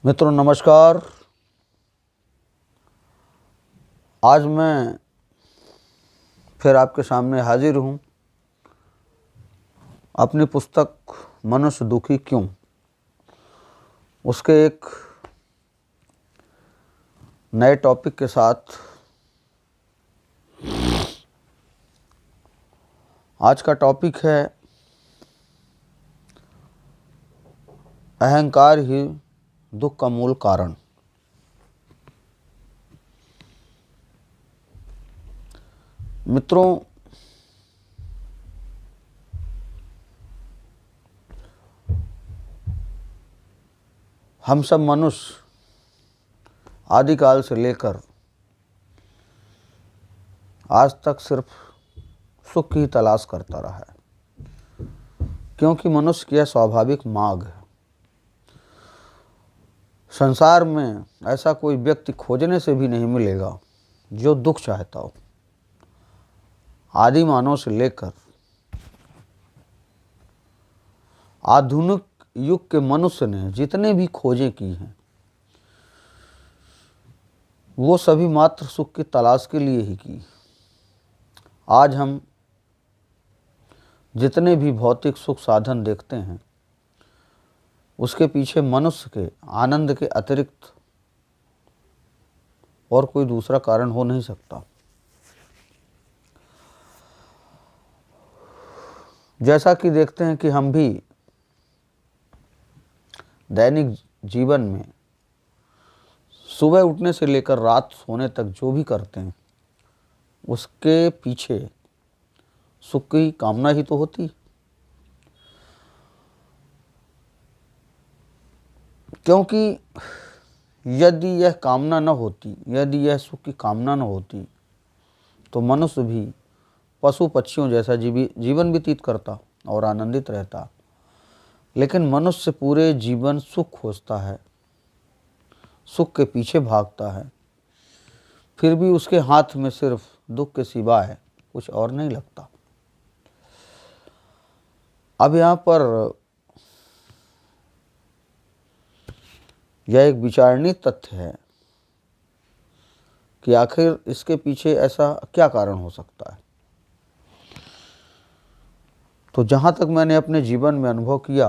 मित्रों नमस्कार। आज मैं फिर आपके सामने हाजिर हूँ अपनी पुस्तक मनुष्य दुखी क्यों, उसके एक नए टॉपिक के साथ। आज का टॉपिक है अहंकार ही दुख का मूल कारण। मित्रों, हम सब मनुष्य आदिकाल से लेकर आज तक सिर्फ सुख की तलाश करता रहा है, क्योंकि मनुष्य की यह स्वाभाविक मांग है। संसार में ऐसा कोई व्यक्ति खोजने से भी नहीं मिलेगा जो दुख चाहता हो। आदि मानव से लेकर आधुनिक युग के मनुष्य ने जितने भी खोजें की हैं, वो सभी मात्र सुख की तलाश के लिए ही की। आज हम जितने भी भौतिक सुख साधन देखते हैं, उसके पीछे मनुष्य के आनंद के अतिरिक्त और कोई दूसरा कारण हो नहीं सकता। जैसा कि देखते हैं कि हम भी दैनिक जीवन में सुबह उठने से लेकर रात सोने तक जो भी करते हैं, उसके पीछे सुख की कामना ही तो होती। क्योंकि यदि यह कामना न होती, यदि यह सुख की कामना न होती, तो मनुष्य भी पशु पक्षियों जैसा जीवन व्यतीत करता और आनंदित रहता। लेकिन मनुष्य पूरे जीवन सुख खोजता है, सुख के पीछे भागता है, फिर भी उसके हाथ में सिर्फ दुख के सिवाय कुछ और नहीं लगता। अब यहाँ पर यह एक विचारणीय तथ्य है कि आखिर इसके पीछे ऐसा क्या कारण हो सकता है। तो जहाँ तक मैंने अपने जीवन में अनुभव किया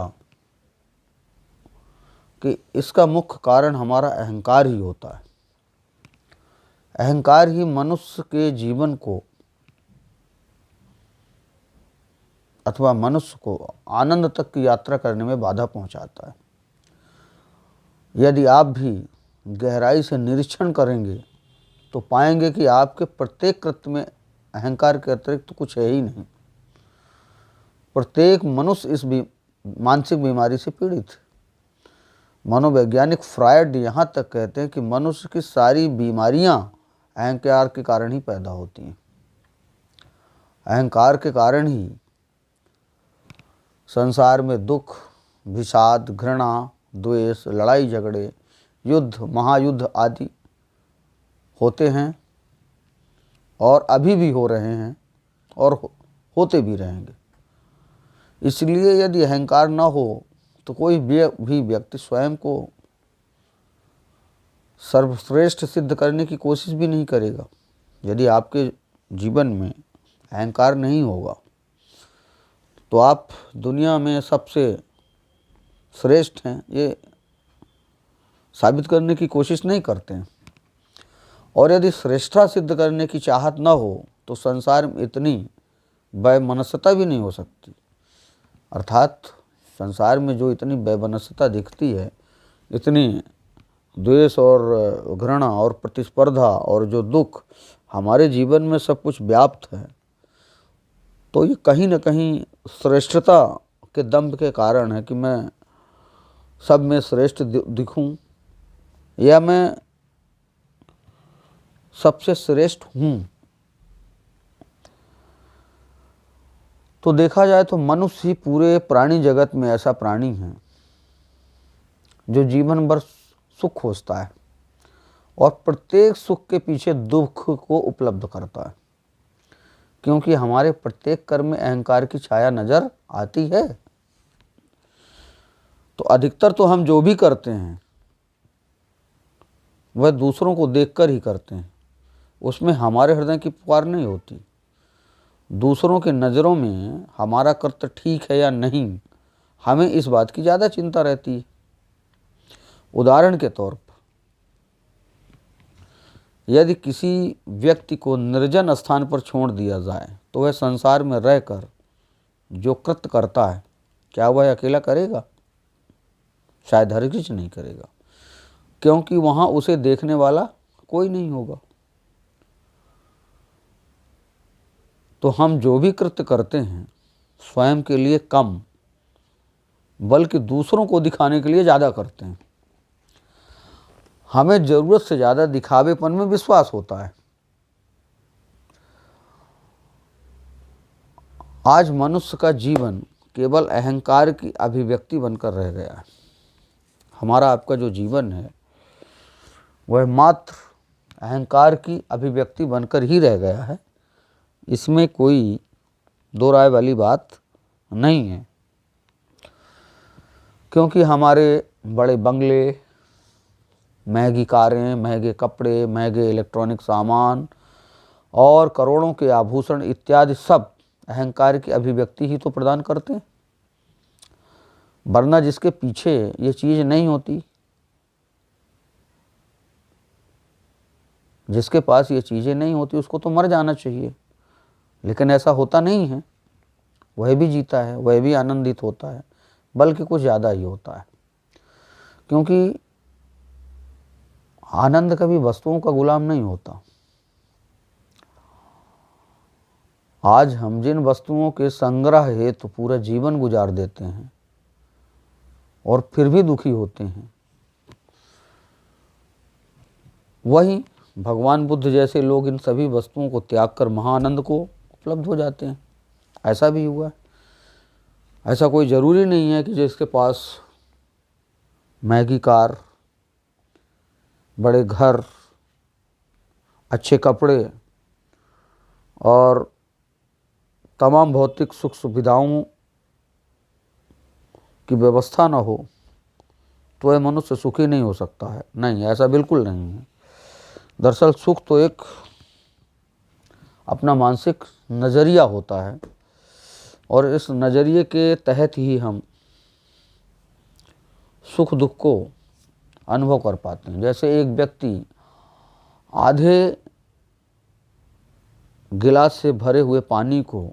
कि इसका मुख्य कारण हमारा अहंकार ही होता है। अहंकार ही मनुष्य के जीवन को अथवा मनुष्य को आनंद तक की यात्रा करने में बाधा पहुंचाता है। यदि आप भी गहराई से निरीक्षण करेंगे तो पाएंगे कि आपके प्रत्येक कृत्य में अहंकार के अतिरिक्त तो कुछ है ही नहीं। प्रत्येक मनुष्य इस मानसिक बीमारी से पीड़ित है। मनोवैज्ञानिक फ्रायड यहाँ तक कहते हैं कि मनुष्य की सारी बीमारियाँ अहंकार के कारण ही पैदा होती हैं। अहंकार के कारण ही संसार में दुख, विषाद, घृणा, द्वेष, लड़ाई झगड़े, युद्ध, महायुद्ध आदि होते हैं और अभी भी हो रहे हैं और होते भी रहेंगे। इसलिए यदि अहंकार न हो तो कोई भी व्यक्ति स्वयं को सर्वश्रेष्ठ सिद्ध करने की कोशिश भी नहीं करेगा। यदि आपके जीवन में अहंकार नहीं होगा तो आप दुनिया में सबसे श्रेष्ठ हैं ये साबित करने की कोशिश नहीं करते हैं। और यदि श्रेष्ठता सिद्ध करने की चाहत न हो तो संसार में इतनी वैमनस्यता भी नहीं हो सकती। अर्थात संसार में जो इतनी वैमनस्यता दिखती है, इतनी द्वेष और घृणा और प्रतिस्पर्धा और जो दुख हमारे जीवन में सब कुछ व्याप्त है, तो ये कहीं न कहीं श्रेष्ठता के दंभ के कारण है कि मैं सब में श्रेष्ठ दिखूं या मैं सबसे श्रेष्ठ हूँ। तो देखा जाए तो मनुष्य ही पूरे प्राणी जगत में ऐसा प्राणी है जो जीवन भर सुख खोजता है और प्रत्येक सुख के पीछे दुख को उपलब्ध करता है, क्योंकि हमारे प्रत्येक कर्म में अहंकार की छाया नजर आती है। तो अधिकतर तो हम जो भी करते हैं वह दूसरों को देखकर ही करते हैं, उसमें हमारे हृदय की पुकार नहीं होती। दूसरों के नज़रों में हमारा कर्तव्य ठीक है या नहीं, हमें इस बात की ज़्यादा चिंता रहती है। उदाहरण के तौर पर, यदि किसी व्यक्ति को निर्जन स्थान पर छोड़ दिया जाए तो वह संसार में रहकर जो कृत्य करता है, क्या वह अकेला करेगा? शायद हरगिज नहीं करेगा, क्योंकि वहाँ उसे देखने वाला कोई नहीं होगा। तो हम जो भी कृत्य करते हैं स्वयं के लिए कम, बल्कि दूसरों को दिखाने के लिए ज़्यादा करते हैं। हमें ज़रूरत से ज़्यादा दिखावेपन में विश्वास होता है। आज मनुष्य का जीवन केवल अहंकार की अभिव्यक्ति बनकर रह गया है। हमारा आपका जो जीवन है वह मात्र अहंकार की अभिव्यक्ति बनकर ही रह गया है, इसमें कोई दो राय वाली बात नहीं है। क्योंकि हमारे बड़े बंगले, महंगी कारें, महंगे कपड़े, महंगे इलेक्ट्रॉनिक सामान और करोड़ों के आभूषण इत्यादि सब अहंकार की अभिव्यक्ति ही तो प्रदान करते हैं। वरना जिसके पीछे ये चीज़ नहीं होती, जिसके पास ये चीज़ें नहीं होती, उसको तो मर जाना चाहिए, लेकिन ऐसा होता नहीं है। वह भी जीता है, वह भी आनंदित होता है, बल्कि कुछ ज़्यादा ही होता है। क्योंकि आनंद कभी वस्तुओं का गुलाम नहीं होता। आज हम जिन वस्तुओं के संग्रह हेतु पूरा जीवन गुजार देते हैं और फिर भी दुखी होते हैं, वही भगवान बुद्ध जैसे लोग इन सभी वस्तुओं को त्याग कर महाआनंद को उपलब्ध हो जाते हैं। ऐसा भी हुआ है। ऐसा कोई ज़रूरी नहीं है कि जिसके पास महंगी कार, बड़े घर, अच्छे कपड़े और तमाम भौतिक सुख सुविधाओं की व्यवस्था न हो तो वह मनुष्य सुखी नहीं हो सकता है। नहीं, ऐसा बिल्कुल नहीं है। दरअसल सुख तो एक अपना मानसिक नज़रिया होता है और इस नज़रिए के तहत ही हम सुख दुख को अनुभव कर पाते हैं। जैसे एक व्यक्ति आधे गिलास से भरे हुए पानी को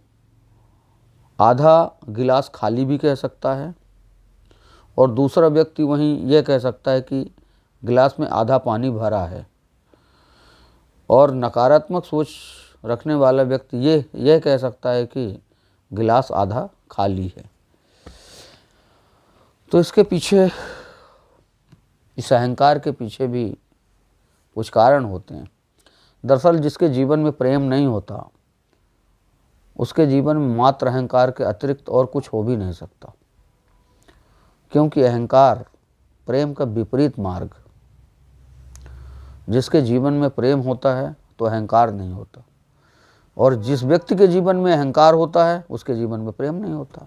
आधा गिलास खाली भी कह सकता है और दूसरा व्यक्ति वहीं यह कह सकता है कि गिलास में आधा पानी भरा है। और नकारात्मक सोच रखने वाला व्यक्ति यह कह सकता है कि गिलास आधा खाली है। तो इसके पीछे, इस अहंकार के पीछे भी कुछ कारण होते हैं। दरअसल जिसके जीवन में प्रेम नहीं होता, उसके जीवन में मात्र अहंकार के अतिरिक्त और कुछ हो भी नहीं सकता। क्योंकि अहंकार प्रेम का विपरीत मार्ग। जिसके जीवन में प्रेम होता है तो अहंकार नहीं होता, और जिस व्यक्ति के जीवन में अहंकार होता है उसके जीवन में प्रेम नहीं होता।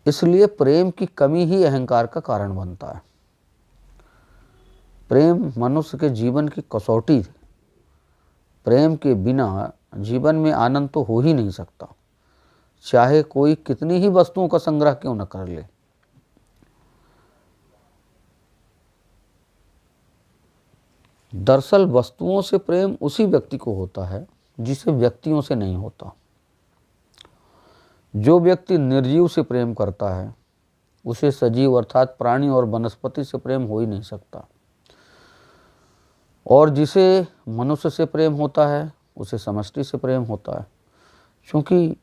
इसलिए प्रेम की कमी ही अहंकार का कारण बनता है। प्रेम मनुष्य के जीवन की कसौटी है। प्रेम के बिना जीवन में आनंद तो हो ही नहीं सकता, चाहे कोई कितनी ही वस्तुओं का संग्रह क्यों न कर ले। दरअसल वस्तुओं से प्रेम उसी व्यक्ति को होता है जिसे व्यक्तियों से नहीं होता। जो व्यक्ति निर्जीव से प्रेम करता है उसे सजीव अर्थात प्राणी और वनस्पति से प्रेम हो ही नहीं सकता, और जिसे मनुष्य से प्रेम होता है उसे समष्टि से प्रेम होता है। क्योंकि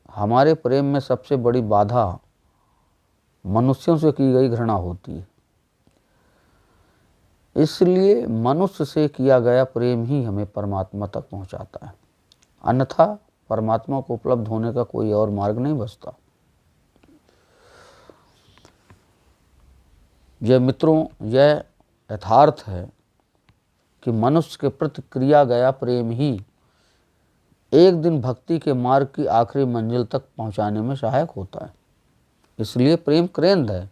हमारे प्रेम में सबसे बड़ी बाधा मनुष्यों से की गई घृणा होती है। इसलिए मनुष्य से किया गया प्रेम ही हमें परमात्मा तक पहुंचाता है, अन्यथा परमात्मा को उपलब्ध होने का कोई और मार्ग नहीं बचता। यह मित्रों, यह यथार्थ है कि मनुष्य के प्रति किया गया प्रेम ही एक दिन भक्ति के मार्ग की आखिरी मंजिल तक पहुंचाने में सहायक होता है। इसलिए प्रेम केंद्र है।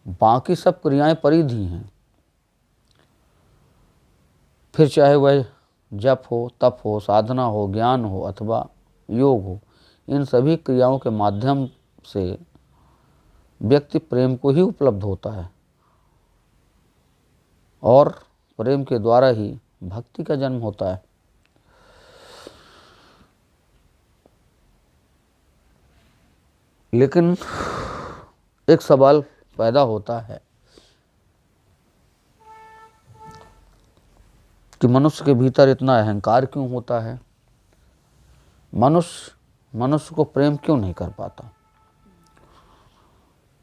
बाकी सब क्रियाएं परिधि हैं। फिर चाहे वह जप हो, तप हो, साधना हो, ज्ञान हो अथवा योग हो, इन सभी क्रियाओं के माध्यम से व्यक्ति प्रेम को ही उपलब्ध होता है और प्रेम के द्वारा ही भक्ति का जन्म होता है। लेकिन एक सवाल पैदा होता है कि मनुष्य के भीतर इतना अहंकार क्यों होता है? मनुष्य को प्रेम क्यों नहीं कर पाता?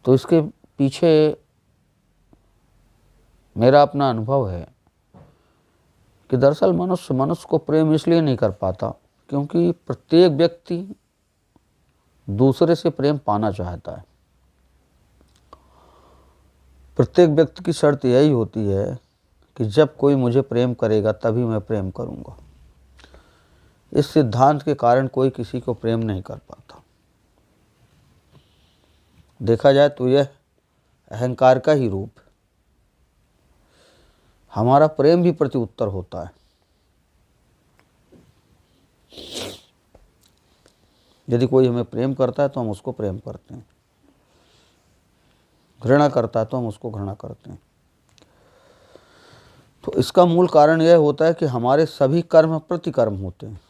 तो इसके पीछे मेरा अपना अनुभव है कि दरअसल मनुष्य को प्रेम इसलिए नहीं कर पाता क्योंकि प्रत्येक व्यक्ति दूसरे से प्रेम पाना चाहता है। प्रत्येक व्यक्ति की शर्त यही होती है कि जब कोई मुझे प्रेम करेगा तभी मैं प्रेम करूंगा। इस सिद्धांत के कारण कोई किसी को प्रेम नहीं कर पाता। देखा जाए तो यह अहंकार का ही रूप है। हमारा प्रेम भी प्रति उत्तर होता है। यदि कोई हमें प्रेम करता है तो हम उसको प्रेम करते हैं, घृणा करता है तो हम उसको घृणा करते हैं। तो इसका मूल कारण यह होता है कि हमारे सभी कर्म प्रतिकर्म होते हैं।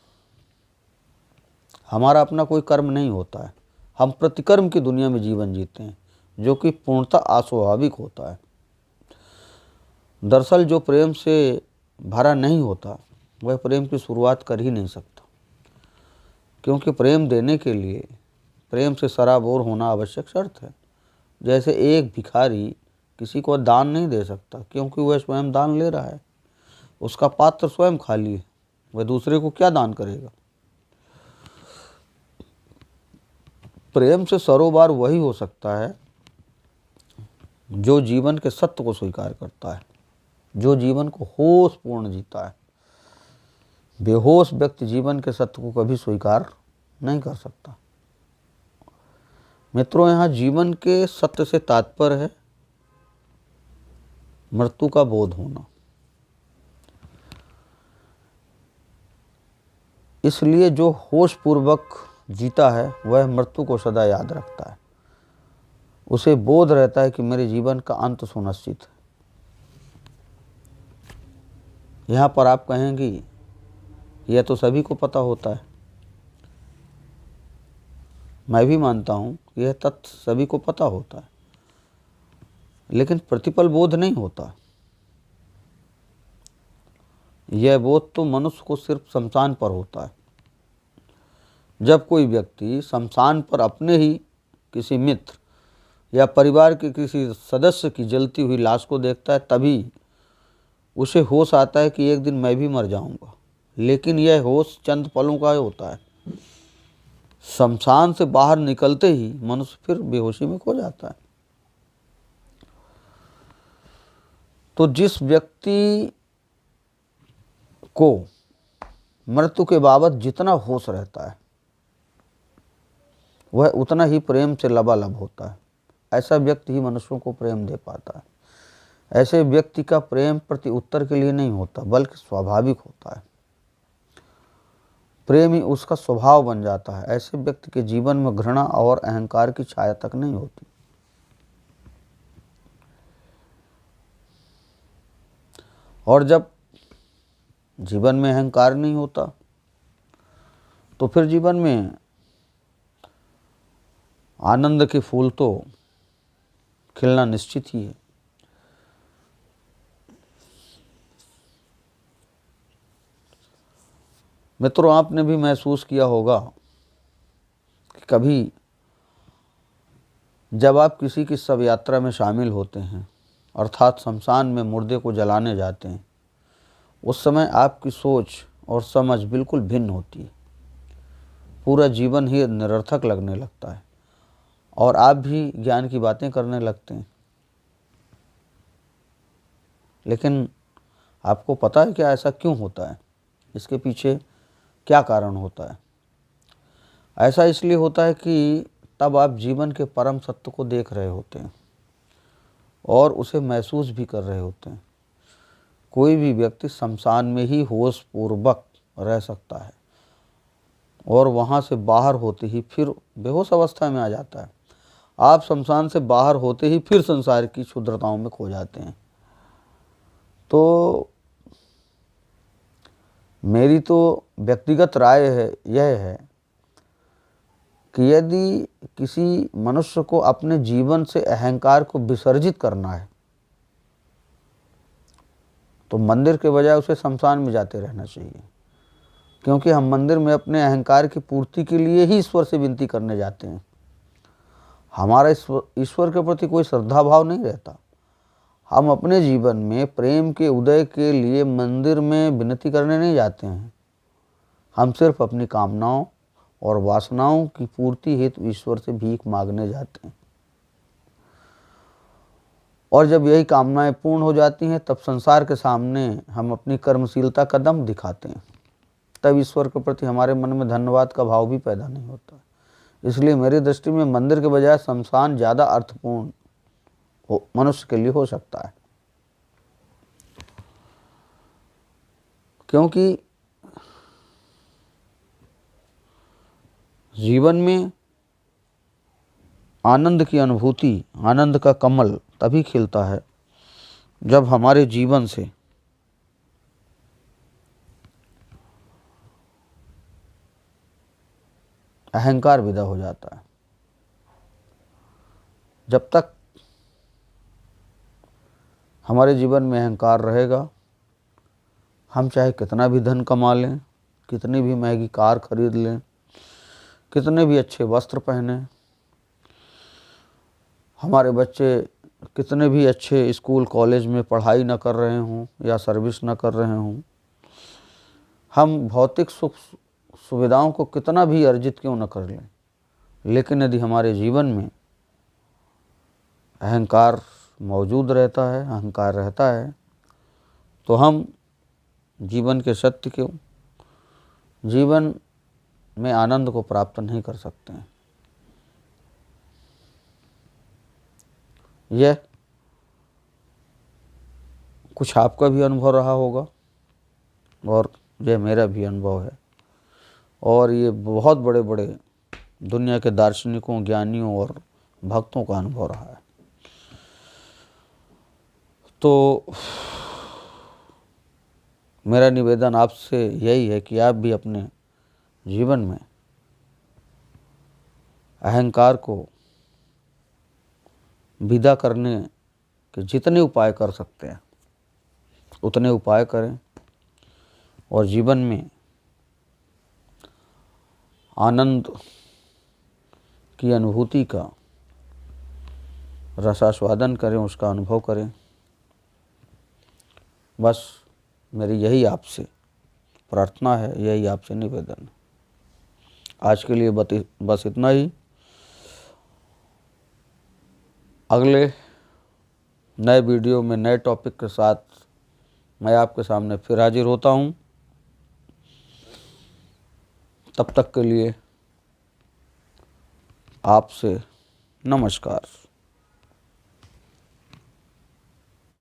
हमारा अपना कोई कर्म नहीं होता है। हम प्रतिकर्म की दुनिया में जीवन जीते हैं जो कि पूर्णतः अस्वाभाविक होता है। दरअसल जो प्रेम से भरा नहीं होता वह प्रेम की शुरुआत कर ही नहीं सकता, क्योंकि प्रेम देने के लिए प्रेम से सराबोर होना आवश्यक शर्त है। जैसे एक भिखारी किसी को दान नहीं दे सकता क्योंकि वह स्वयं दान ले रहा है, उसका पात्र स्वयं खाली है, वह दूसरे को क्या दान करेगा। प्रेम से सरोबार वही हो सकता है जो जीवन के सत्य को स्वीकार करता है, जो जीवन को होश पूर्ण जीता है। बेहोश व्यक्ति जीवन के सत्य को कभी स्वीकार नहीं कर सकता। मित्रों, यहाँ जीवन के सत्य से तात्पर्य है मृत्यु का बोध होना। इसलिए जो होश पूर्वक जीता है वह मृत्यु को सदा याद रखता है। उसे बोध रहता है कि मेरे जीवन का अंत सुनिश्चित है। यहाँ पर आप कहेंगी यह तो सभी को पता होता है। मैं भी मानता हूँ यह तथ्य सभी को पता होता है, लेकिन प्रतिपल बोध नहीं होता। यह बोध तो मनुष्य को सिर्फ शमशान पर होता है। जब कोई व्यक्ति शमशान पर अपने ही किसी मित्र या परिवार के किसी सदस्य की जलती हुई लाश को देखता है तभी उसे होश आता है कि एक दिन मैं भी मर जाऊंगा। लेकिन यह होश चंद पलों का होता है। शमशान से बाहर निकलते ही मनुष्य फिर बेहोशी में खो जाता है। तो जिस व्यक्ति को मृत्यु के बाबत जितना होश रहता है वह उतना ही प्रेम से लबालब होता है। ऐसा व्यक्ति ही मनुष्यों को प्रेम दे पाता है। ऐसे व्यक्ति का प्रेम प्रति उत्तर के लिए नहीं होता बल्कि स्वाभाविक होता है। प्रेम ही उसका स्वभाव बन जाता है। ऐसे व्यक्ति के जीवन में घृणा और अहंकार की छाया तक नहीं होती। और जब जीवन में अहंकार नहीं होता तो फिर जीवन में आनंद के फूल तो खिलना निश्चित ही है। मित्रों, आपने भी महसूस किया होगा कि कभी जब आप किसी की शव यात्रा में शामिल होते हैं अर्थात शमशान में मुर्दे को जलाने जाते हैं, उस समय आपकी सोच और समझ बिल्कुल भिन्न होती है। पूरा जीवन ही निरर्थक लगने लगता है और आप भी ज्ञान की बातें करने लगते हैं। लेकिन आपको पता है क्या ऐसा क्यों होता है? इसके पीछे क्या कारण होता है? ऐसा इसलिए होता है कि तब आप जीवन के परम सत्य को देख रहे होते हैं। और उसे महसूस भी कर रहे होते हैं। कोई भी व्यक्ति शमशान में ही होश पूर्वक रह सकता है और वहाँ से बाहर होते ही फिर बेहोश अवस्था में आ जाता है। आप शमशान से बाहर होते ही फिर संसार की क्षुद्रताओं में खो जाते हैं। तो मेरी तो व्यक्तिगत राय यह है कि यदि किसी मनुष्य को अपने जीवन से अहंकार को विसर्जित करना है तो मंदिर के बजाय उसे शमशान में जाते रहना चाहिए, क्योंकि हम मंदिर में अपने अहंकार की पूर्ति के लिए ही ईश्वर से विनती करने जाते हैं। हमारा ईश्वर के प्रति कोई श्रद्धा भाव नहीं रहता। हम अपने जीवन में प्रेम के उदय के लिए मंदिर में विनती करने नहीं जाते हैं। हम सिर्फ अपनी कामनाओं और वासनाओं की पूर्ति हेतु ईश्वर से भीख मांगने जाते हैं। और जब यही कामनाएं पूर्ण हो जाती हैं तब संसार के सामने हम अपनी कर्मशीलता का दम दिखाते हैं। तब ईश्वर के प्रति हमारे मन में धन्यवाद का भाव भी पैदा नहीं होता। इसलिए मेरी दृष्टि में मंदिर के बजाय शमशान ज़्यादा अर्थपूर्ण मनुष्य के लिए हो सकता है, क्योंकि जीवन में आनंद की अनुभूति, आनंद का कमल तभी खिलता है जब हमारे जीवन से अहंकार विदा हो जाता है। जब तक हमारे जीवन में अहंकार रहेगा, हम चाहे कितना भी धन कमा लें, कितनी भी महंगी कार खरीद लें, कितने भी अच्छे वस्त्र पहने, हमारे बच्चे कितने भी अच्छे स्कूल कॉलेज में पढ़ाई न कर रहे हों या सर्विस न कर रहे हों, हम भौतिक सुख सुविधाओं को कितना भी अर्जित क्यों न कर लें, लेकिन यदि हमारे जीवन में अहंकार मौजूद रहता है, अहंकार रहता है, तो हम जीवन के सत्य को, जीवन में आनंद को प्राप्त नहीं कर सकते हैं। यह कुछ आपका भी अनुभव रहा होगा और यह मेरा भी अनुभव है, और ये बहुत बड़े बड़े दुनिया के दार्शनिकों, ज्ञानियों और भक्तों का अनुभव रहा है। तो मेरा निवेदन आपसे यही है कि आप भी अपने जीवन में अहंकार को विदा करने के जितने उपाय कर सकते हैं उतने उपाय करें और जीवन में आनंद की अनुभूति का रसास्वादन करें, उसका अनुभव करें। बस मेरी यही आपसे प्रार्थना है, यही आपसे निवेदन है। आज के लिए बस इतना ही। अगले नए वीडियो में नए टॉपिक के साथ मैं आपके सामने फिर हाजिर होता हूँ। तब तक के लिए आपसे नमस्कार।